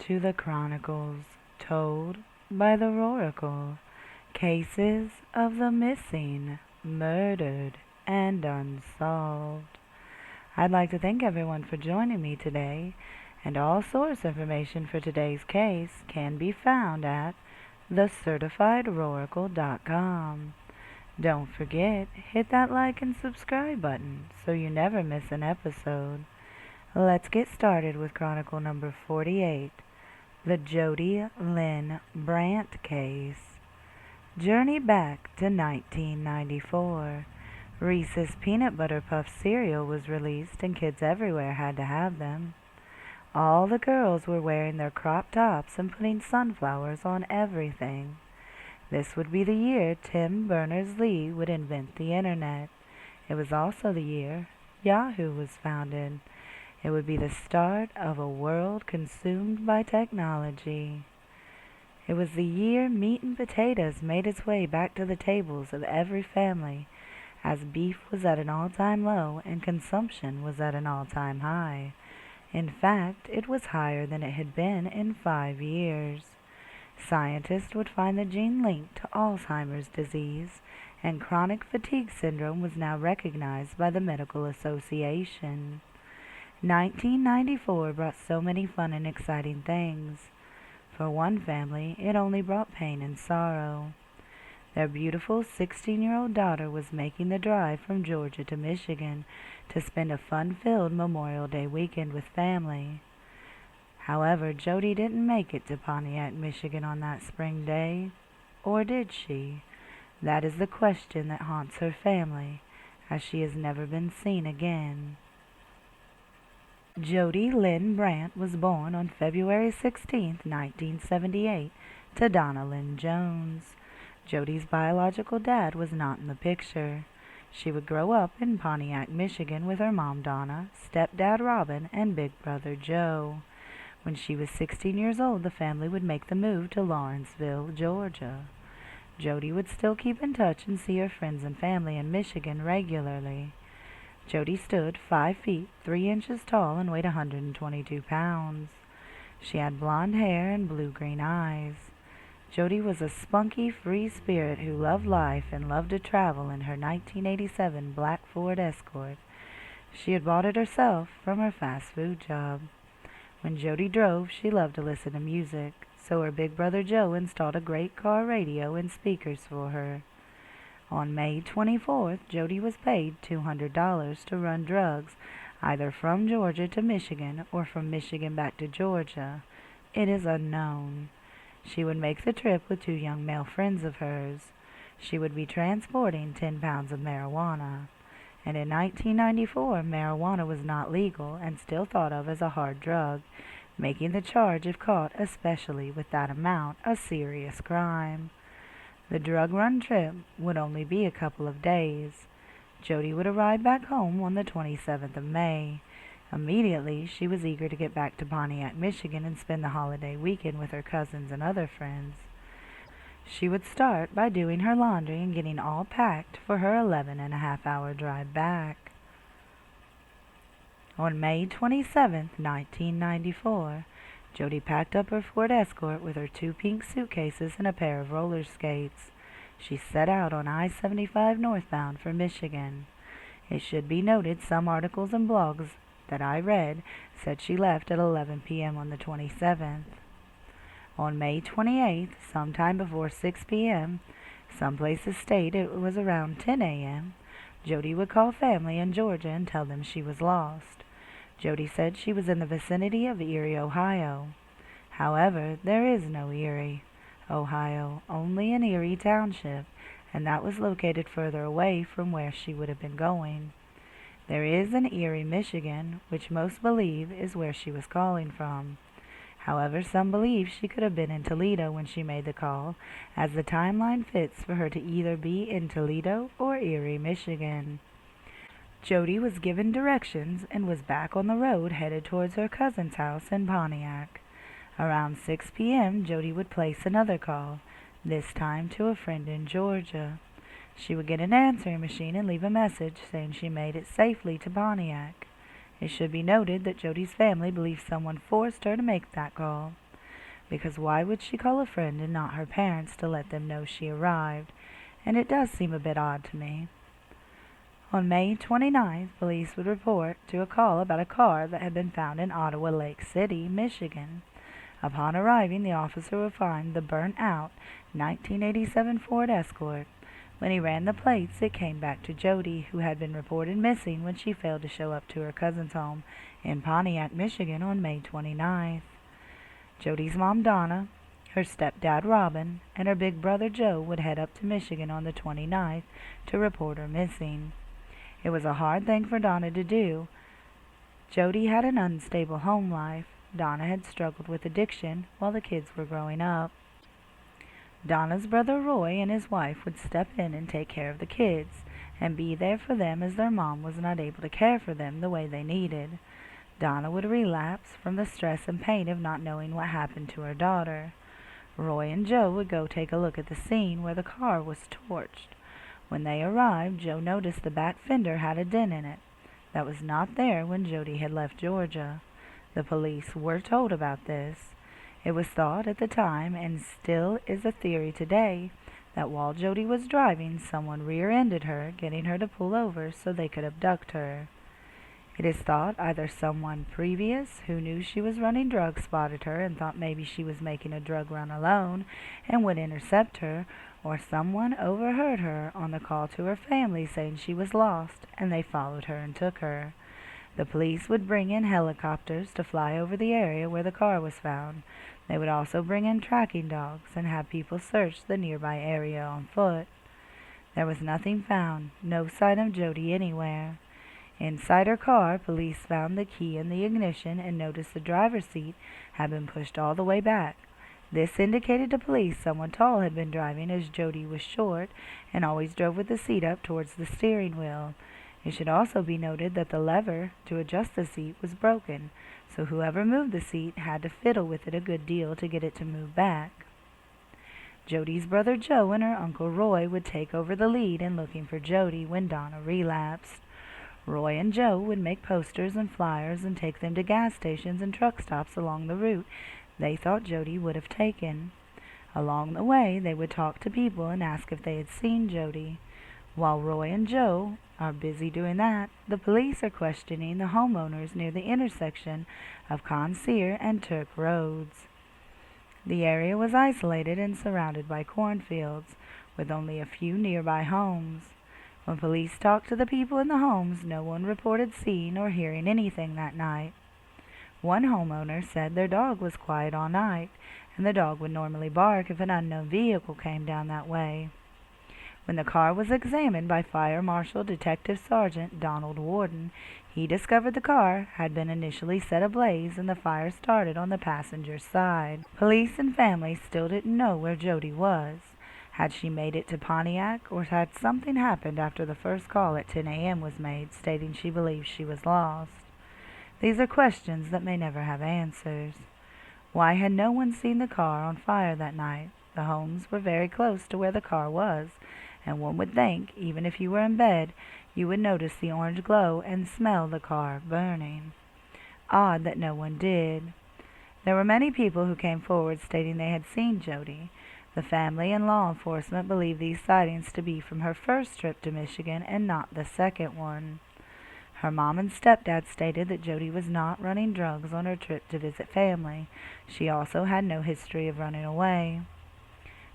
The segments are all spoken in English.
to the Chronicles, told by the Chronikle, cases of the missing, murdered, and unsolved. I'd like to thank everyone for joining me today, and all source information for today's case can be found at thecertifiedroracle.com. Don't forget, hit that like and subscribe button so you never miss an episode. Let's get started with Chronicle number 48, the Jody Lynn Brant case. Journey back to 1994. Reese's Peanut Butter Puff cereal was released and kids everywhere had to have them. All the girls were wearing their crop tops and putting sunflowers on everything. This would be the year Tim Berners-Lee would invent the internet. It was also the year Yahoo was founded. It would be the start of a world consumed by technology. It was the year meat and potatoes made its way back to the tables of every family, as beef was at an all-time low and consumption was at an all-time high. In fact, it was higher than it had been in 5 years. Scientists would find the gene linked to Alzheimer's disease, and chronic fatigue syndrome was now recognized by the Medical Association. 1994 brought so many fun and exciting things. For one family, it only brought pain and sorrow. Their beautiful 16-year-old daughter was making the drive from Georgia to Michigan to spend a fun-filled Memorial Day weekend with family. However, Jody didn't make it to Pontiac, Michigan on that spring day. Or did she? That is the question that haunts her family, as she has never been seen again. Jody Lynn Brant was born on February 16, 1978, to Donna Lynn Jones. Jody's biological dad was not in the picture. She would grow up in Pontiac, Michigan with her mom Donna, stepdad Robin, and big brother Joe. When she was 16 years old, the family would make the move to Lawrenceville, Georgia. Jody would still keep in touch and see her friends and family in Michigan regularly. Jody stood 5 feet 3 inches tall and weighed 122 pounds. She had blonde hair and blue-green eyes. Jody was a spunky, free spirit who loved life and loved to travel in her 1987 black Ford Escort. She had bought it herself from her fast food job. When Jody drove, she loved to listen to music, so her big brother Joe installed a great car radio and speakers for her. On May 24th, Jody was paid $200 to run drugs either from Georgia to Michigan or from Michigan back to Georgia. It is unknown. She would make the trip with 2 young male friends of hers. She would be transporting 10 pounds of marijuana. And in 1994, marijuana was not legal and still thought of as a hard drug, making the charge, if caught, especially with that amount, a serious crime. The drug run trip would only be a couple of days. Jody would arrive back home on the 27th of May. Immediately, she was eager to get back to Pontiac, Michigan and spend the holiday weekend with her cousins and other friends. She would start by doing her laundry and getting all packed for her 11-and-a-half-hour drive back. On May 27, 1994, Jody packed up her Ford Escort with her 2 pink suitcases and a pair of roller skates. She set out on I-75 northbound for Michigan. It should be noted some articles and blogs that I read said she left at 11 p.m. on the 27th. On May 28th, sometime before 6 p.m., some places state it was around 10 a.m., Jody would call family in Georgia and tell them she was lost. Jody said she was in the vicinity of Erie, Ohio. However, there is no Erie, Ohio, only an Erie Township, and that was located further away from where she would have been going. There is an Erie, Michigan, which most believe is where she was calling from. However, some believe she could have been in Toledo when she made the call, as the timeline fits for her to either be in Toledo or Erie, Michigan. Jody was given directions and was back on the road headed towards her cousin's house in Pontiac. Around 6 p.m., Jody would place another call, this time to a friend in Georgia. She would get an answering machine and leave a message saying she made it safely to Pontiac. It should be noted that Jody's family believes someone forced her to make that call. because why would she call a friend and not her parents to let them know she arrived? And it does seem a bit odd to me. On May 29th, police would report to a call about a car that had been found in Ottawa Lake City, Michigan. Upon arriving, the officer would find the burnt-out 1987 Ford Escort. When he ran the plates, it came back to Jody, who had been reported missing when she failed to show up to her cousin's home in Pontiac, Michigan on May 29th. Jody's mom, Donna, her stepdad, Robin, and her big brother, Joe, would head up to Michigan on the 29th to report her missing. It was a hard thing for Donna to do. Jody had an unstable home life. Donna had struggled with addiction while the kids were growing up. Donna's brother Roy and his wife would step in and take care of the kids and be there for them as their mom was not able to care for them the way they needed. Donna would relapse from the stress and pain of not knowing what happened to her daughter. Roy and Joe would go take a look at the scene where the car was torched. When they arrived, Joe noticed the back fender had a dent in it. That was not there when Jody had left Georgia. The police were told about this. It was thought at the time, and still is a theory today, that while Jody was driving, someone rear-ended her, getting her to pull over so they could abduct her. It is thought either someone previous who knew she was running drugs spotted her and thought maybe she was making a drug run alone and would intercept her, or someone overheard her on the call to her family saying she was lost, and they followed her and took her. The police would bring in helicopters to fly over the area where the car was found. They would also bring in tracking dogs and have people search the nearby area on foot. There was nothing found, no sign of Jody anywhere. Inside her car, police found the key in the ignition and noticed the driver's seat had been pushed all the way back. This indicated to police someone tall had been driving, as Jody was short and always drove with the seat up towards the steering wheel. It should also be noted that the lever to adjust the seat was broken, so whoever moved the seat had to fiddle with it a good deal to get it to move back. Jody's brother Joe and her uncle Roy would take over the lead in looking for Jody when Donna relapsed. Roy and Joe would make posters and flyers and take them to gas stations and truck stops along the route they thought Jody would have taken. Along the way, they would talk to people and ask if they had seen Jody. While Roy and Joe are busy doing that, the police are questioning the homeowners near the intersection of Conseer and Turk Roads. The area was isolated and surrounded by cornfields, with only a few nearby homes. When police talked to the people in the homes, no one reported seeing or hearing anything that night. One homeowner said their dog was quiet all night, and the dog would normally bark if an unknown vehicle came down that way. When the car was examined by Fire Marshal Detective Sergeant Donald Warden, he discovered the car had been initially set ablaze and the fire started on the passenger's side. Police and family still didn't know where Jody was. Had she made it to Pontiac, or had something happened after the first call at 10 a.m. was made stating she believed she was lost? These are questions that may never have answers. Why had no one seen the car on fire that night? The homes were very close to where the car was, and one would think, even if you were in bed, you would notice the orange glow and smell the car burning. Odd that no one did. There were many people who came forward stating they had seen Jody. The family and law enforcement believed these sightings to be from her first trip to Michigan and not the second one. Her mom and stepdad stated that Jody was not running drugs on her trip to visit family. She also had no history of running away.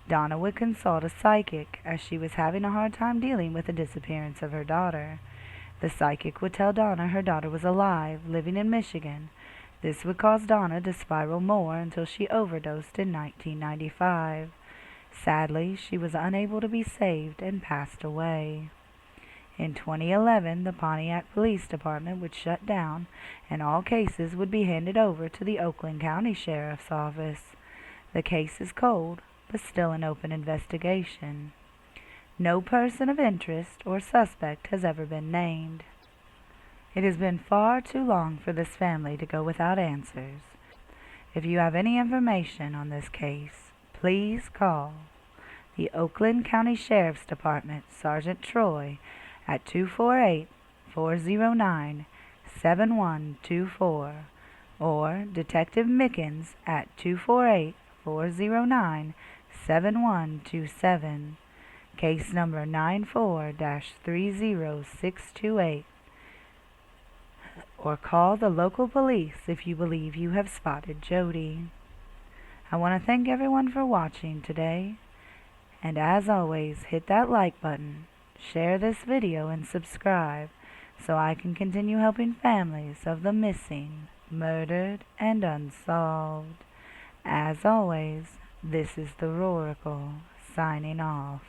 Donna would consult a psychic, as she was having a hard time dealing with the disappearance of her daughter. The psychic would tell Donna her daughter was alive, living in Michigan. This would cause Donna to spiral more until she overdosed in 1995. Sadly, she was unable to be saved and passed away. In 2011, the Pontiac Police Department would shut down, and all cases would be handed over to the Oakland County Sheriff's Office. The case is cold, but still an open investigation. No person of interest or suspect has ever been named. It has been far too long for this family to go without answers. If you have any information on this case, please call the Oakland County Sheriff's Department, Sergeant Troy, at 248-409-7124, or Detective Mickens at 409-7127. Case number 94-30628. Or call the local police if you believe you have spotted Jody. I want to thank everyone for watching today. And as always, hit that like button, share this video, and subscribe so I can continue helping families of the missing, murdered, and unsolved. As always, this is the Chronikle, signing off.